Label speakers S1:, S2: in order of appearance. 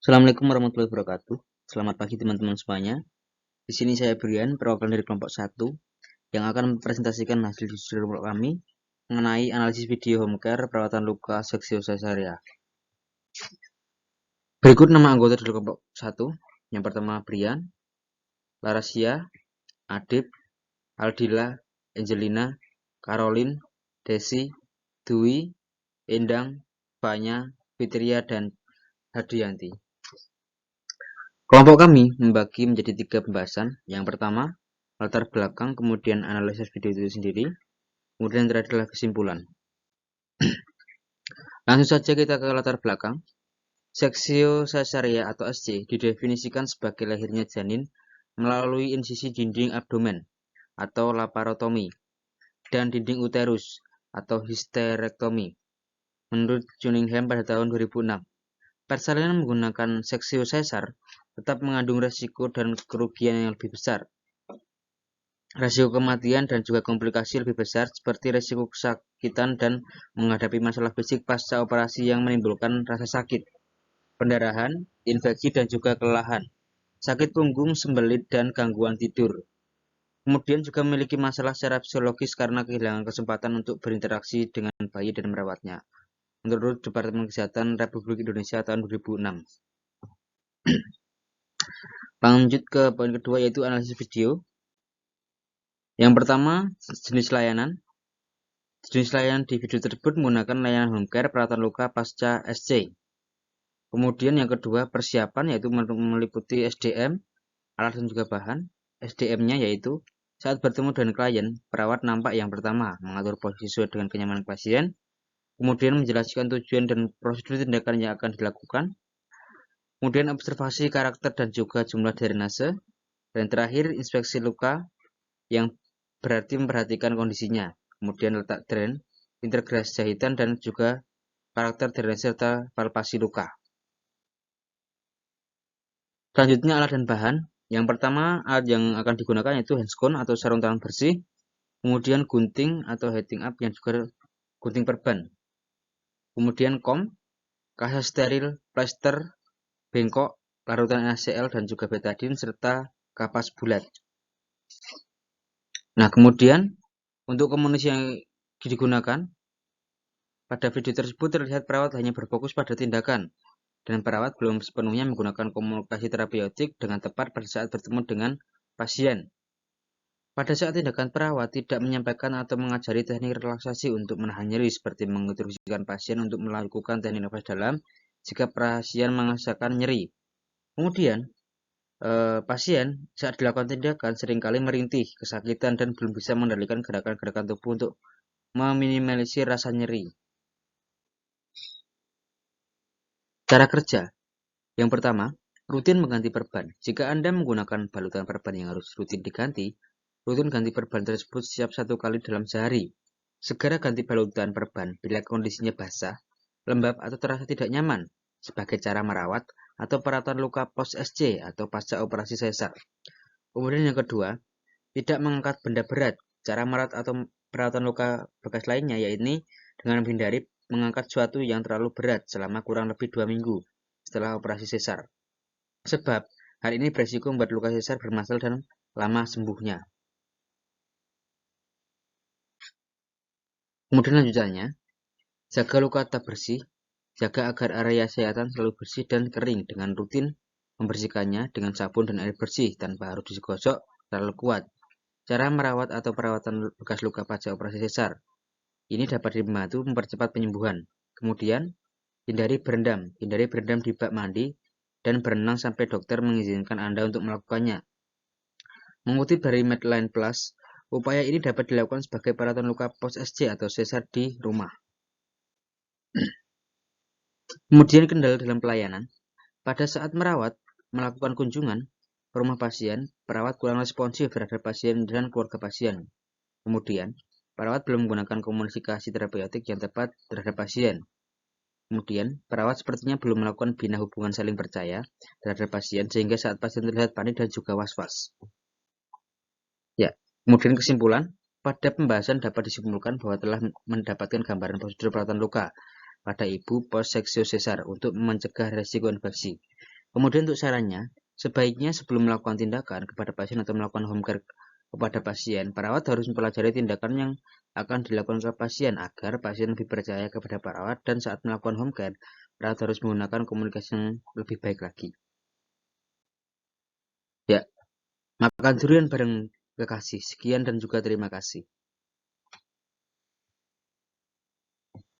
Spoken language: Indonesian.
S1: Assalamualaikum warahmatullahi wabarakatuh. Selamat pagi teman-teman semuanya. Di sini saya Brian, perwakilan dari kelompok 1 yang akan mempresentasikan hasil diskusi kelompok kami mengenai analisis video home care perawatan luka seksio cesarea. Berikut nama anggota dari kelompok 1. Yang pertama Brian, Larasia, Adib, Aldila, Angelina, Caroline, Desi, Dwi, Endang, Fanya, Fitria, dan Hadianti. Kelompok kami membagi menjadi 3 pembahasan. Yang pertama, latar belakang, kemudian analisis video itu sendiri, kemudian terakhir adalah kesimpulan. Langsung saja kita ke latar belakang. Seksio cesarea atau SC didefinisikan sebagai lahirnya janin melalui insisi dinding abdomen atau laparotomi dan dinding uterus atau histerektomi. Menurut Cunningham pada tahun 2006, persalinan menggunakan seksio sesar tetap mengandung resiko dan kerugian yang lebih besar. Resiko kematian dan juga komplikasi lebih besar seperti resiko kesakitan dan menghadapi masalah fisik pasca operasi yang menimbulkan rasa sakit, pendarahan, infeksi dan juga kelelahan, sakit punggung, sembelit, dan gangguan tidur. Kemudian juga memiliki masalah secara fisiologis karena kehilangan kesempatan untuk berinteraksi dengan bayi dan merawatnya. Menurut Departemen Kesehatan Republik Indonesia tahun 2006. Lanjut ke poin kedua yaitu analisis video. Yang pertama, jenis layanan. Jenis layanan di video tersebut menggunakan layanan home care perawatan luka pasca SC. Kemudian yang kedua, persiapan yaitu meliputi SDM, alat dan juga bahan. SDM-nya yaitu saat bertemu dengan klien, perawat nampak yang pertama mengatur posisi sesuai dengan kenyamanan pasien, kemudian menjelaskan tujuan dan prosedur tindakan yang akan dilakukan, kemudian observasi karakter dan juga jumlah drainase, dan terakhir inspeksi luka yang berarti memperhatikan kondisinya, kemudian letak drain, integrasi jahitan, dan juga karakter drainase serta palpasi luka. Selanjutnya alat dan bahan. Yang pertama, alat yang akan digunakan yaitu handscone atau sarung tangan bersih, kemudian gunting atau heating up yang juga gunting perban, kemudian kaca steril, plester, bengkok, larutan NaCl dan juga betadine, serta kapas bulat. Nah, kemudian untuk komunikasi yang digunakan, pada video tersebut terlihat perawat hanya berfokus pada tindakan, dan perawat belum sepenuhnya menggunakan komunikasi terapeutik dengan tepat pada saat bertemu dengan pasien. Pada saat tindakan, perawat tidak menyampaikan atau mengajari teknik relaksasi untuk menahan nyeri seperti menginstruksikan pasien untuk melakukan teknik nafas dalam jika pasien merasakan nyeri. Kemudian, pasien saat dilakukan tindakan seringkali merintih, kesakitan, dan belum bisa mengendalikan gerakan-gerakan tubuh untuk meminimalisir rasa nyeri. Cara kerja. Yang pertama, rutin mengganti perban. Jika Anda menggunakan balutan perban yang harus rutin diganti, rutin ganti perban tersebut setiap 1 kali dalam sehari. Segera ganti balutan perban bila kondisinya basah, lembab, atau terasa tidak nyaman, sebagai cara merawat atau perawatan luka post-SC atau pasca operasi sesar. Kemudian yang kedua, tidak mengangkat benda berat. Cara merawat atau perawatan luka bekas lainnya yaitu dengan menghindari mengangkat sesuatu yang terlalu berat selama kurang lebih 2 minggu setelah operasi sesar. Sebab hal ini beresiko membuat luka sesar bermasalah dan lama sembuhnya. Kemudian lanjutannya, jaga luka tetap bersih, jaga agar area sayatan selalu bersih dan kering dengan rutin membersihkannya dengan sabun dan air bersih tanpa harus digosok terlalu kuat. Cara merawat atau perawatan bekas luka pasca operasi sesar. Ini dapat membantu mempercepat penyembuhan. Kemudian, hindari berendam di bak mandi dan berenang sampai dokter mengizinkan Anda untuk melakukannya. Mengutip dari Medline Plus, upaya ini dapat dilakukan sebagai perawatan luka post-SC atau sesar di rumah. Kemudian kendala dalam pelayanan. Pada saat merawat, melakukan kunjungan ke rumah pasien, perawat kurang responsif terhadap pasien dan keluarga pasien. Kemudian, perawat belum menggunakan komunikasi terapeutik yang tepat terhadap pasien. Kemudian, perawat sepertinya belum melakukan bina hubungan saling percaya terhadap pasien sehingga saat pasien terlihat panik dan juga was-was. Ya, kemudian kesimpulan, pada pembahasan dapat disimpulkan bahwa telah mendapatkan gambaran prosedur perawatan luka pada ibu post seksio sesar untuk mencegah resiko infeksi. Kemudian untuk sarannya, sebaiknya sebelum melakukan tindakan kepada pasien atau melakukan home care kepada pasien, perawat harus mempelajari tindakan yang akan dilakukan ke pasien agar pasien lebih percaya kepada perawat, dan saat melakukan home care, perawat harus menggunakan komunikasi yang lebih baik lagi. Ya, makan durian bareng kekasih. Sekian dan juga terima kasih.